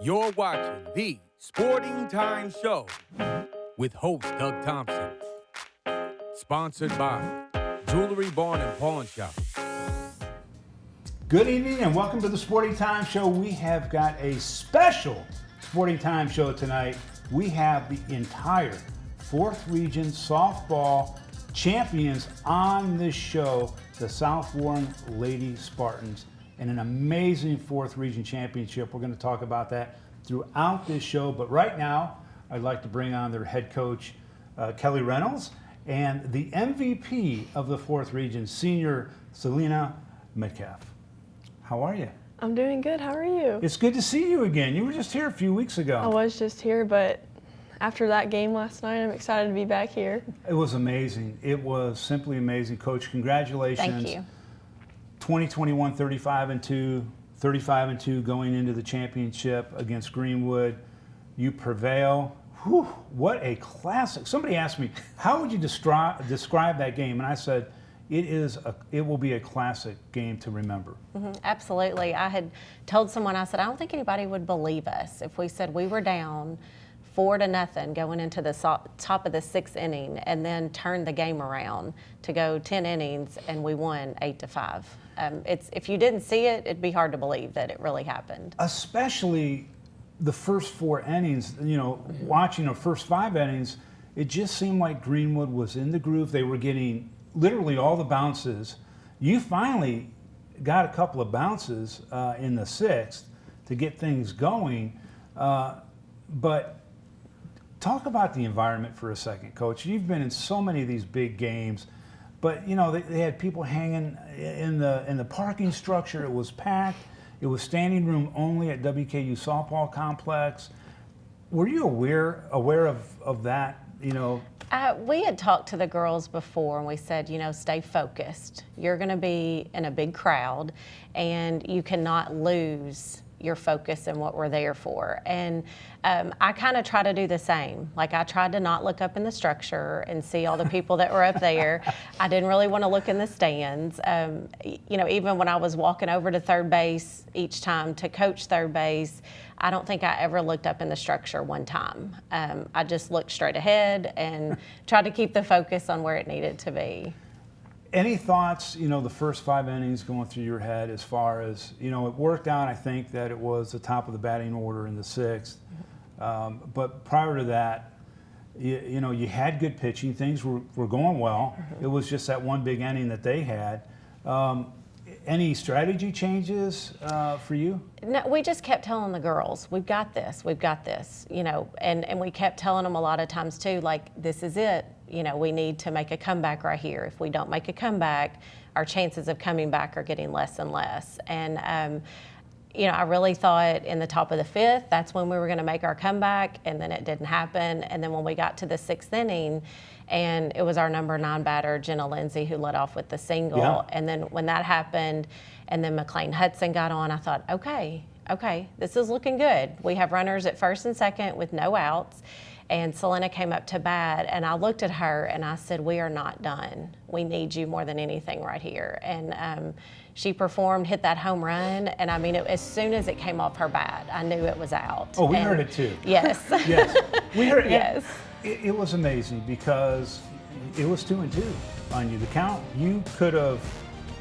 You're watching the Sporting Time Show with host Doug Thompson. Sponsored by Jewelry Barn and Pawn Shop. Good evening and welcome to the Sporting Time Show. We have got a special Sporting Time Show tonight. We have the entire 4th Region softball champions on this show, the South Warren Lady Spartans, and an amazing 4th Region championship. We're going to talk about that throughout this show, but right now I'd like to bring on their head coach, Kelly Reynolds, and the MVP of the 4th Region, Senior Selena Metcalf. How are you? I'm doing good. How are you? It's good to see you again. You were just here a few weeks ago. I was just here, but after that game last night, I'm excited to be back here. It was amazing. It was simply amazing. Coach, congratulations. Thank you. 2021 35-2, 35-2 going into the championship against Greenwood. You prevail. Whew, what a classic. Somebody asked me, how would you describe that game? And I said, it will be a classic game to remember. Mm-hmm, absolutely. I had told someone, I said, I don't think anybody would believe us if we said we were down 4-0 going into the top of the 6th inning and then turned the game around to go 10 innings and we won 8-5. If you didn't see it, it'd be hard to believe that it really happened. Especially the first 4 innings, watching the first 5 innings, it just seemed like Greenwood was in the groove. They were getting literally all the bounces. You finally got a couple of bounces in the 6th to get things going. But talk about the environment for a second, Coach. You've been in so many of these big games, but they had people hanging in the parking structure. It was packed. It was standing room only at WKU softball complex. Were you aware of that? We had talked to the girls before and we said, stay focused. You're going to be in a big crowd and you cannot lose your focus and what we're there for. And I kind of try to do the same. Like I tried to not look up in the structure and see all the people that were up there. I didn't really want to look in the stands. Even when I was walking over to third base each time to coach third base, I don't think I ever looked up in the structure one time. I just looked straight ahead and tried to keep the focus on where it needed to be. Any thoughts, the first 5 innings going through your head as far as, it worked out, I think, that it was the top of the batting order in the 6th. But prior to that, you had good pitching. Things were going well. It was just that one big inning that they had. Any strategy changes for you? No, we just kept telling the girls, we've got this, and we kept telling them a lot of times too, like, this is it. We need to make a comeback right here. If we don't make a comeback, our chances of coming back are getting less and less. And, I really thought in the top of the 5th, that's when we were going to make our comeback, and then it didn't happen. And then when we got to the 6th inning, and it was our number 9 batter, Jenna Lindsay, who led off with the single. Yeah. And then when that happened, and then McLean Hudson got on, I thought, okay, this is looking good. We have runners at first and second with no outs. And Selena came up to bat, and I looked at her and I said, we are not done. We need you more than anything right here. And she performed, hit that home run, and as soon as it came off her bat, I knew it was out. Oh, we heard it too. Yes. Yes. We heard it. Yes. It was amazing because it was 2-2 on you. The count, you could have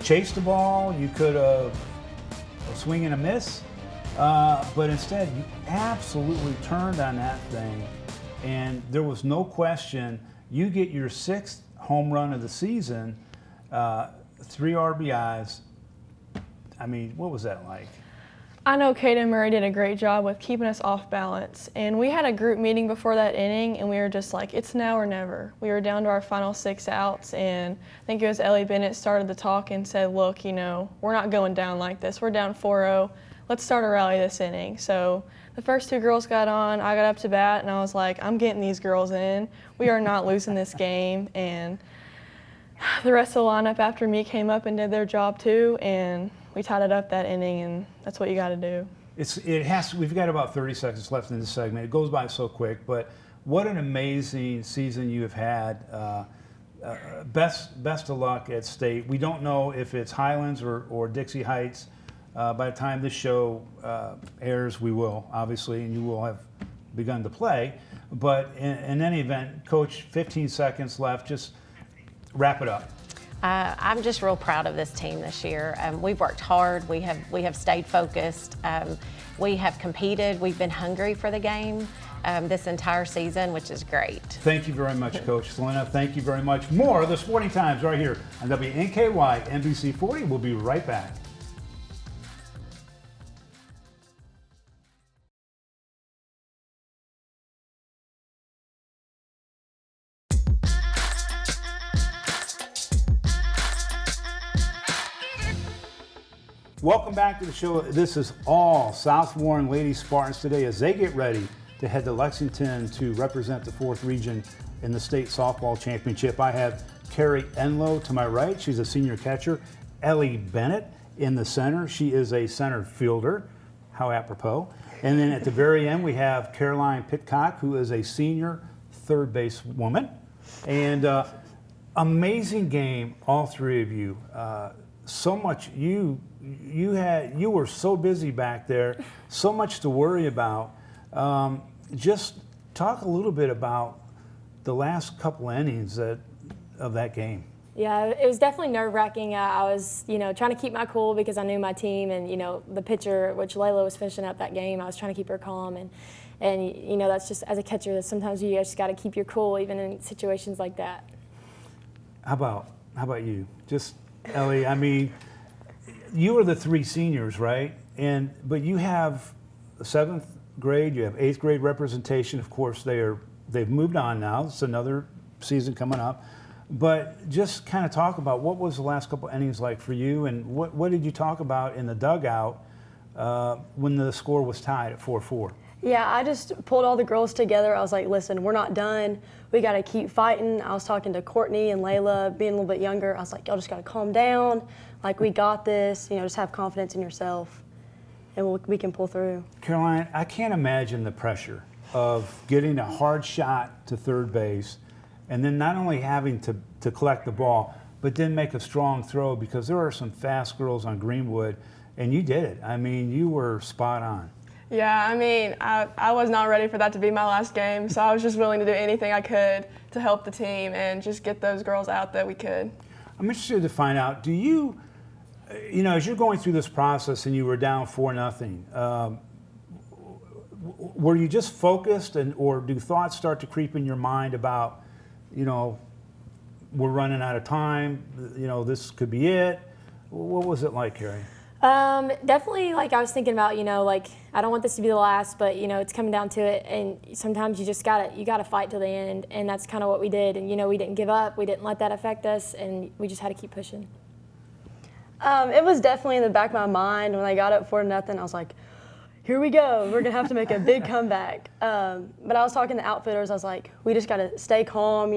chased the ball, you could have a swing and a miss, but instead you absolutely turned on that thing. And there was no question, you get your 6th home run of the season, 3 RBIs. What was that like? I know Kaden Murray did a great job with keeping us off balance. And we had a group meeting before that inning, and we were just like, it's now or never. We were down to our final 6 outs, and I think it was Ellie Bennett started the talk and said, look, we're not going down like this. We're down 4-0. Let's start a rally this inning. So the first 2 girls got on. I got up to bat, and I was like, I'm getting these girls in. We are not losing this game. And the rest of the lineup after me came up and did their job too, and we tied it up that inning, and that's what you got to do. We've got about 30 seconds left in this segment. It goes by so quick, but what an amazing season you have had. Best of luck at state. We don't know if it's Highlands or Dixie Heights. By the time this show airs, we will, obviously, and you will have begun to play. But in any event, Coach, 15 seconds left. Just wrap it up. I'm just real proud of this team this year. We've worked hard. We have stayed focused. We have competed. We've been hungry for the game this entire season, which is great. Thank you very much, Coach Selena. Thank you very much. More of the Sporting Times right here on WNKY NBC 40. We'll be right back. Welcome back to the show. This is all South Warren Lady Spartans today as they get ready to head to Lexington to represent the 4th region in the state softball championship. I have Carrie Enlow to my right. She's a senior catcher. Ellie Bennett in the center. She is a center fielder. How apropos. And then at the very end, we have Caroline Pitcock, who is a senior third base woman. And amazing game, all three of you. So much you were so busy back there, so much to worry about. Just talk a little bit about the last couple innings of that game. Yeah, it was definitely nerve-wracking. I was, trying to keep my cool because I knew my team, and the pitcher, which Layla was finishing up that game, I was trying to keep her calm, and that's just, as a catcher, sometimes you just got to keep your cool even in situations like that. How about you? Just Ellie, I mean, you are the 3 seniors, right? But you have 7th grade, you have 8th grade representation. Of course, they've moved on now. It's another season coming up. But just kind of talk about what was the last couple innings like for you, and what did you talk about in the dugout when the score was tied at 4-4? Yeah, I just pulled all the girls together. I was like, listen, we're not done. We got to keep fighting. I was talking to Courtney and Layla, being a little bit younger. I was like, y'all just got to calm down. Like, we got this. Just have confidence in yourself, and we can pull through. Caroline, I can't imagine the pressure of getting a hard shot to third base and then not only having to collect the ball, but then make a strong throw, because there are some fast girls on Greenwood, and you did it. I mean, you were spot on. Yeah, I mean, I was not ready for that to be my last game, so I was just willing to do anything I could to help the team and just get those girls out that we could. I'm interested to find out, do you, as you're going through this process and you were down 4-0, were you just focused, or do thoughts start to creep in your mind about, we're running out of time, this could be it? What was it like, Carrie? Definitely, I was thinking about, I don't want this to be the last, but, it's coming down to it, and sometimes you just gotta fight till the end, and that's kind of what we did, and, we didn't give up, we didn't let that affect us, and we just had to keep pushing. It was definitely in the back of my mind when I got up 4-0, I was like, here we go, we're gonna have to make a big comeback. But I was talking to outfitters, I was like, we just gotta stay calm,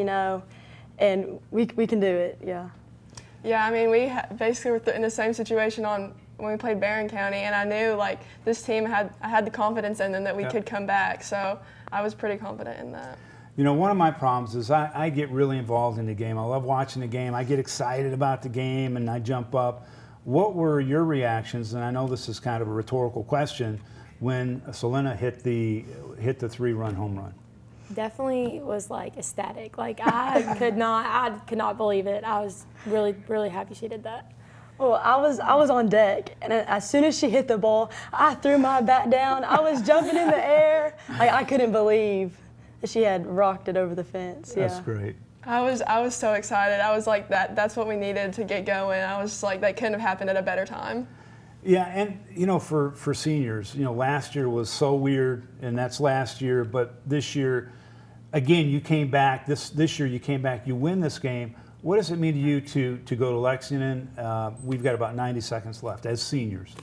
and we can do it, yeah. Yeah, I mean, we basically were in the same situation when we played Barron County, and I knew this team I had the confidence in them that we could come back, so I was pretty confident in that. One of my problems is I get really involved in the game. I love watching the game. I get excited about the game, and I jump up. What were your reactions? And I know this is kind of a rhetorical question, when Selena hit the 3-run home run. Definitely was ecstatic. I could not believe it. I was really, really happy she did that. Well, I was on deck, and as soon as she hit the ball, I threw my bat down. I was jumping in the air. I couldn't believe that she had rocked it over the fence. Yeah. That's great. I was so excited. I was like, that's what we needed to get going. I was just like, that couldn't have happened at a better time. Yeah, and for seniors, last year was so weird, and that's last year, but this year, again, you came back. This year you came back. You win this game. What does it mean to you to go to Lexington? We've got about 90 seconds left as seniors.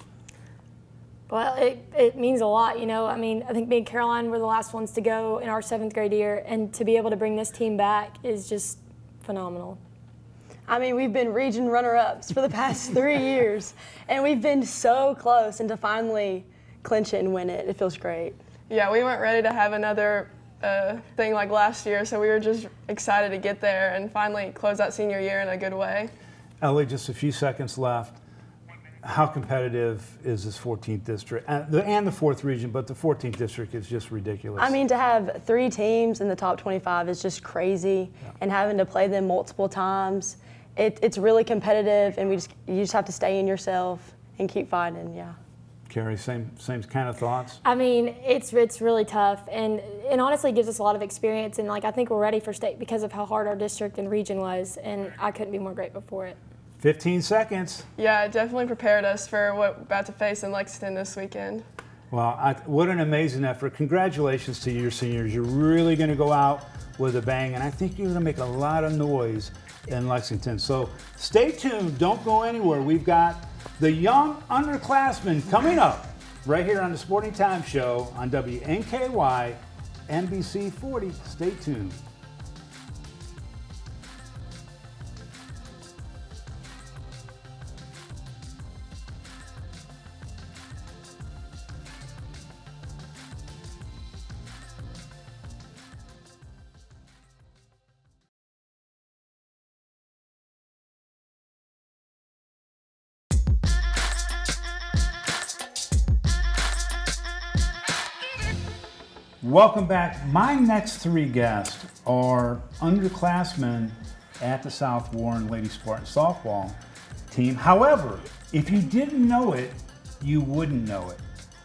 Well, it means a lot, I mean, I think me and Caroline were the last ones to go in our 7th grade year, and to be able to bring this team back is just phenomenal. I mean, we've been region runner-ups for the past 3 years, and we've been so close, and to finally clinch it and win it, it feels great. Yeah, we weren't ready to have another thing like last year, so we were just excited to get there and finally close out senior year in a good way. Ellie, just a few seconds left. How competitive is this 14th district and the 4th region? But the 14th district is just ridiculous. I mean, to have 3 teams in the top 25 is just crazy, and having to play them multiple times, it's really competitive, and you just have to stay in yourself and keep fighting. Yeah. Carrie, same kind of thoughts. I mean, it's really tough, and it honestly gives us a lot of experience. And like, I think we're ready for state because of how hard our district and region was, and I couldn't be more grateful for it. 15 seconds. Yeah, it definitely prepared us for what we're about to face in Lexington this weekend. Well, what an amazing effort. Congratulations to your seniors. You're really going to go out with a bang, and I think you're going to make a lot of noise in Lexington. So stay tuned. Don't go anywhere. We've got the young underclassmen coming up right here on the Sporting Time Show on WNKY NBC 40. Stay tuned. Welcome back. My next 3 guests are underclassmen at the South Warren Lady Spartan softball team. However, if you didn't know it, you wouldn't know it.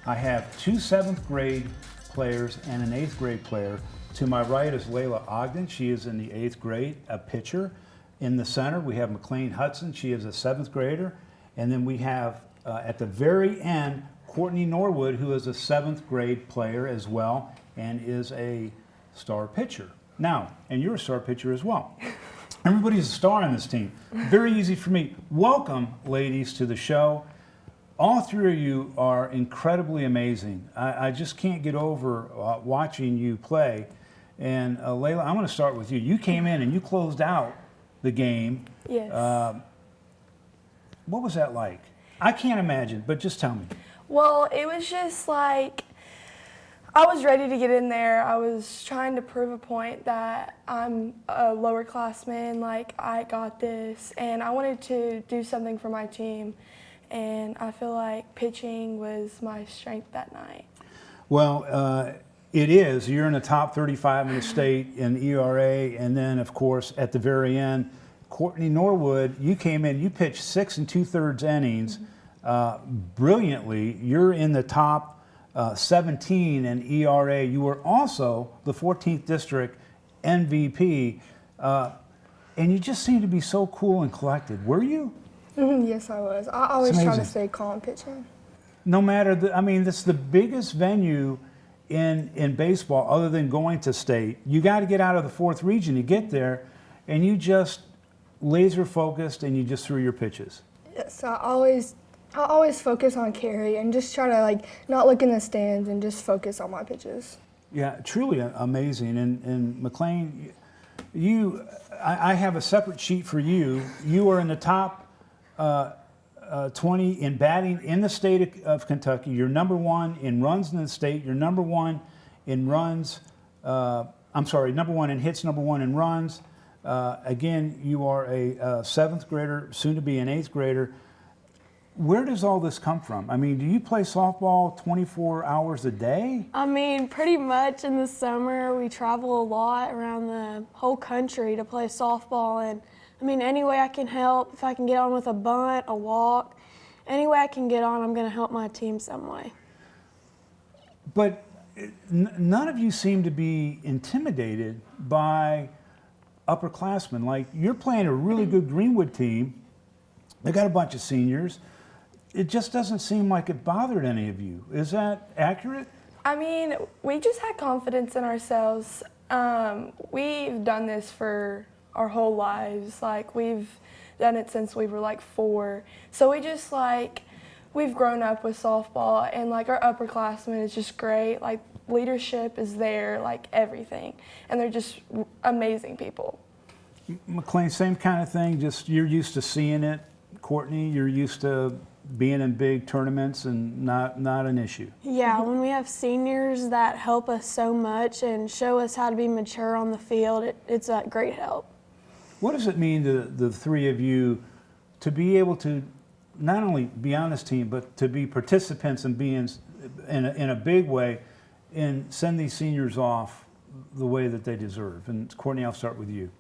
I have 2 7th grade players and an 8th grade player. To my right is Layla Ogden. She is in the 8th grade, a pitcher. In the center, we have McLean Hudson. She is a 7th grader. And then we have, at the very end, Courtney Norwood, who is a 7th grade player as well and is a star pitcher. Now, and you're a star pitcher as well. Everybody's a star on this team. Very easy for me. Welcome, ladies, to the show. All 3 of you are incredibly amazing. I just can't get over watching you play. And Layla, I'm going to start with you. You came in and you closed out the game. Yes. What was that like? I can't imagine, but just tell me. Well, it was just like, I was ready to get in there. I was trying to prove a point that I'm a lower classman, like I got this, and I wanted to do something for my team, and I feel like pitching was my strength that night. Well, it is. You're in the top 35 in the state in ERA, and then, of course, at the very end, Courtney Norwood, you came in, you pitched 6 2/3 innings brilliantly. You're in the top 17 in ERA. You were also the 14th district MVP, and you just seem to be so cool and collected. Were you? Yes, I was. I always try to amazing. stay calm pitching. No matter I mean, this is the biggest venue in baseball other than going to state. You got to get out of the 4th region to get there, and you just laser focused and you just threw your pitches. Yes, I always focus on carry and just try to like not look in the stands and just focus on my pitches. Yeah, truly amazing. And McLean, I have a separate sheet for you. You are in the top 20 in batting in the state of Kentucky. You're number 1 in runs in the state. You're number 1 in runs. Number 1 in hits, number 1 in runs. Again, you are a 7th grader, soon to be an 8th grader. Where does all this come from? I mean, do you play softball 24 hours a day? I mean, pretty much in the summer, we travel a lot around the whole country to play softball. And I mean, any way I can help, if I can get on with a bunt, a walk, any way I can get on, I'm going to help my team some way. But none of you seem to be intimidated by upperclassmen. Like, you're playing a really good Greenwood team. They got a bunch of seniors. It just doesn't seem like it bothered any of you. Is that accurate? I mean, we just had confidence in ourselves. We've done this for our whole lives. Like, we've done it since we were like 4. So we just we've grown up with softball, and like our upperclassmen is just great. Like, leadership is there, like everything. And they're just amazing people. McLean, same kind of thing, just you're used to seeing it. Courtney, you're used to being in big tournaments and not an issue. Yeah, when we have seniors that help us so much and show us how to be mature on the field, it's a great help. What does it mean to the 3 of you to be able to not only be on this team, but to be participants and be in a big way and send these seniors off the way that they deserve? And Courtney, I'll start with you.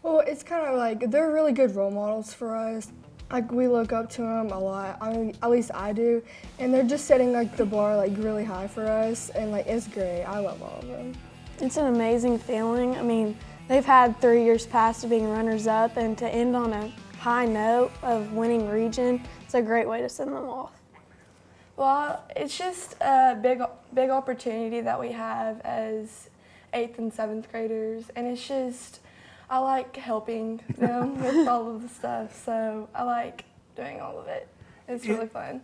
Well, it's kind of like they're really good role models for us. Like we look up to them a lot. I mean, at least I do, and they're just setting like the bar like really high for us, and like it's great. I love all of them. It's an amazing feeling. I mean, they've had 3 years past of being runners-up, and to end on a high note of winning region, it's a great way to send them off. Well, it's just a big opportunity that we have as 8th and 7th graders, and it's just, I like helping them with all of the stuff, so I like doing all of it. It's really fun.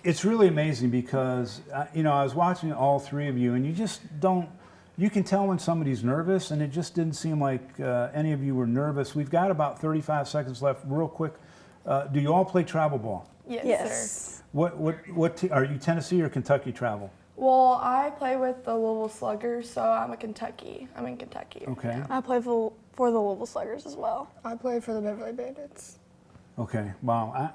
It's really amazing because, you know, I was watching all three of you, and you just don't, you can tell when somebody's nervous, and it just didn't seem like any of you were nervous. We've got about 35 seconds left. Real quick, do you all play travel ball? Yes, sir. Are you Tennessee or Kentucky travel? Well, I play with the Louisville Sluggers, so I'm in Kentucky. Okay. I play for the Louisville Sluggers as well. I play for the Beverly Bandits. Okay. Wow.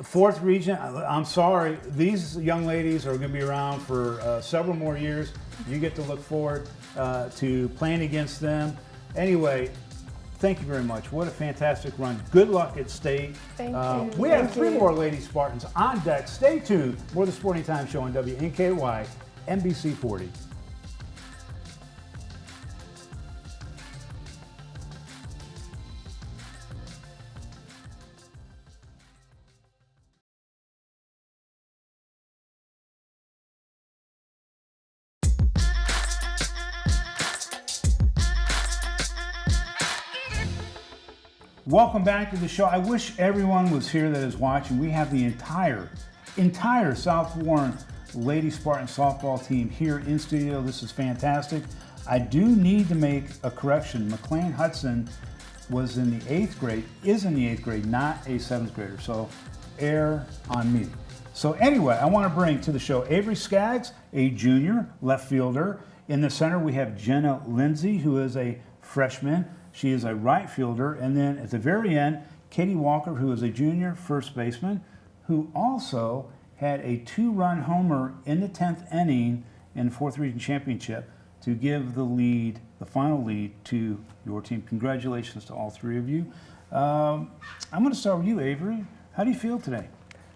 Fourth region, I'm sorry. These young ladies are going to be around for several more years. You get to look forward to playing against them. Anyway, thank you very much. What a fantastic run. Good luck at state. Thank you. We have three more Lady Spartans on deck. Stay tuned. More of the Sporting Time Show on WNKY, NBC 40. Welcome back to the show. I wish everyone was here that is watching. We have the entire South Warren Lady Spartan softball team here in studio. This is fantastic. I do need to make a correction. McLean Hudson was in the 8th grade, is in the 8th grade, not a 7th grader. So err on me. So anyway, I want to bring to the show Avery Skaggs, a junior left fielder. In the center, we have Jenna Lindsay, who is a freshman. She is a right fielder. And then at the very end, Katie Walker, who is a junior first baseman, who also had a 2-run homer in the 10th inning in the 4th Region Championship to give the lead, the final lead, to your team. Congratulations to all three of you. I'm going to start with you, Avery. How do you feel today?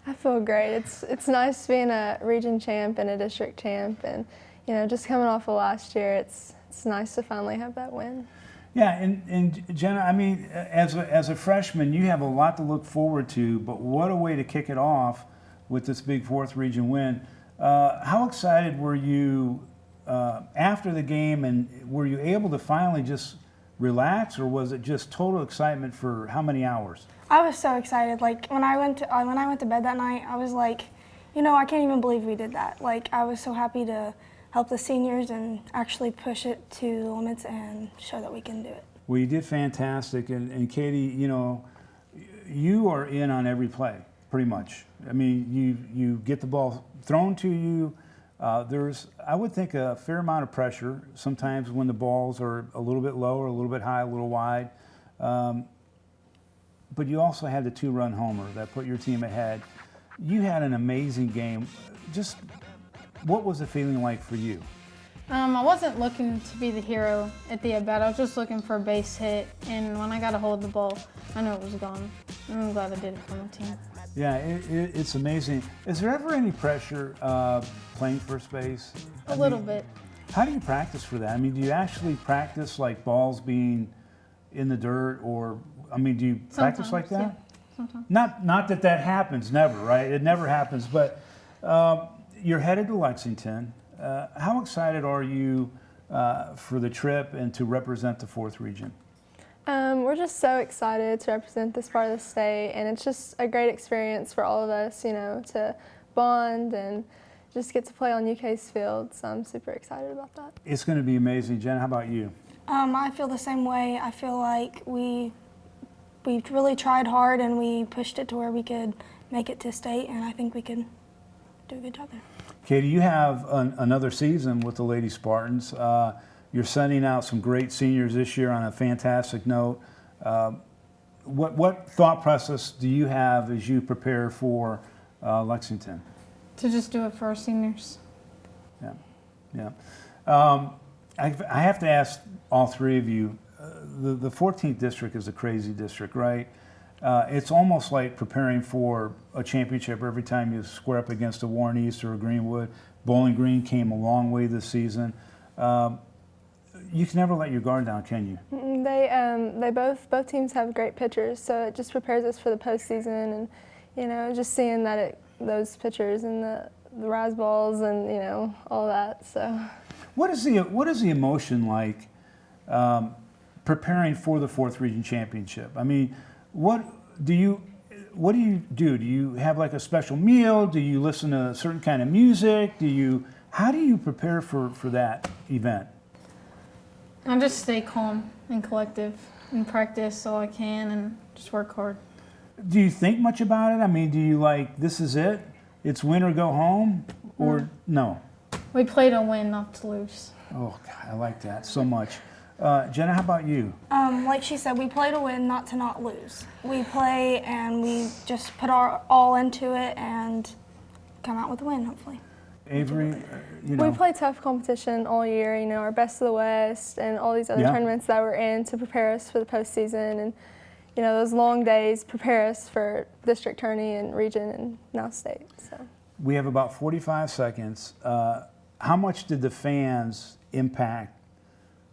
I feel great. It's nice being a region champ and a district champ, and you know, just coming off of last year, it's nice to finally have that win. Yeah, and Jenna, I mean, as a freshman, you have a lot to look forward to, but what a way to kick it off with this big 4th Region win. How excited were you after the game, and were you able to finally just relax, or was it just total excitement for how many hours? I was so excited. Like when I went to bed that night, I was like, you know, I can't even believe we did that. Like I was so happy to help the seniors and actually push it to the limits and show that we can do it. Well, you did fantastic, and Katie, you know, you are in on every play, pretty much. I mean, you get the ball thrown to you. There's, I would think, a fair amount of pressure sometimes when the balls are a little bit low or a little bit high, a little wide. But you also had the 2-run homer that put your team ahead. You had an amazing game. Just what was the feeling like for you? I wasn't looking to be the hero at the at-bat. I was just looking for a base hit, and when I got a hold of the ball, I knew it was gone. And I'm glad I did it for my team. Yeah, it's amazing. Is there ever any pressure playing first base? A little bit. How do you practice for that? I mean, do you actually practice like balls being in the dirt, or I mean, do you practice like that? Yeah, sometimes. Not that happens, never, right? It never happens. But you're headed to Lexington. How excited are you for the trip and to represent the 4th Region? We're just so excited to represent this part of the state, and it's just a great experience for all of us, you know, to bond and just get to play on UK's field. So I'm super excited about that. It's going to be amazing. Jen, how about you? I feel the same way. I feel like we really tried hard and we pushed it to where we could make it to state, and I think we could do a good job there. Katie, you have another season with the Lady Spartans. You're sending out some great seniors this year on a fantastic note. what thought process do you have as you prepare for Lexington? To just do it for our seniors. Yeah. I have to ask all three of you, the 14th district is a crazy district, right? It's almost like preparing for a championship every time you square up against a Warren East or a Greenwood. Bowling Green came a long way this season. You can never let your guard down, can you? They both teams have great pitchers, so it just prepares us for the postseason, and just seeing that those pitchers and the rise balls and all that. So, what is the emotion like preparing for the 4th Region Championship? I mean, what do you do? Do you have like a special meal? Do you listen to a certain kind of music? How do you prepare for that event? I just stay calm and collective and practice all I can and just work hard. Do you think much about it? I mean, do you this is it? It's win or go home? Or no? We play to win, not to lose. Oh, God, I like that so much. Jenna, how about you? Like she said, we play to win, not to not lose. We play and we just put our all into it and come out with a win, hopefully. Avery, We play tough competition all year, our Best of the West and all these other tournaments that we're in to prepare us for the postseason. And, those long days prepare us for district tourney and region and now state. So we have about 45 seconds. How much did the fans impact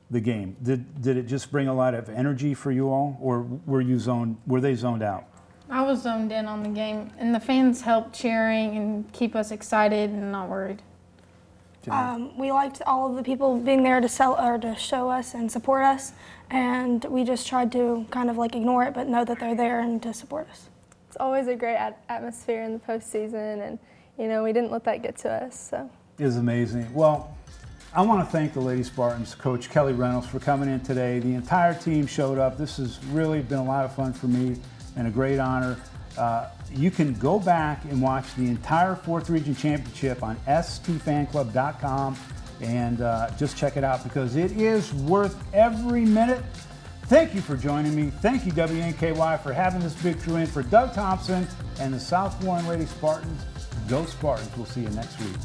the game? Did it just bring a lot of energy for you all, or were they zoned out? I was zoned in on the game, and the fans helped cheering and keep us excited and not worried. We liked all of the people being there to show us and support us, and we just tried to kind of ignore it, but know that they're there and to support us. it's always a great atmosphere in the postseason, and we didn't let that get to us. So It is amazing. Well, I want to thank the Lady Spartans, Coach Kelly Reynolds, for coming in today. The entire team showed up. This has really been a lot of fun for me and a great honor. You can go back and watch the entire 4th Region Championship on stfanclub.com and just check it out because it is worth every minute. Thank you for joining me. Thank you, WNKY, for having this big crew in. For Doug Thompson and the South Warren Lady Spartans, go Spartans. We'll see you next week.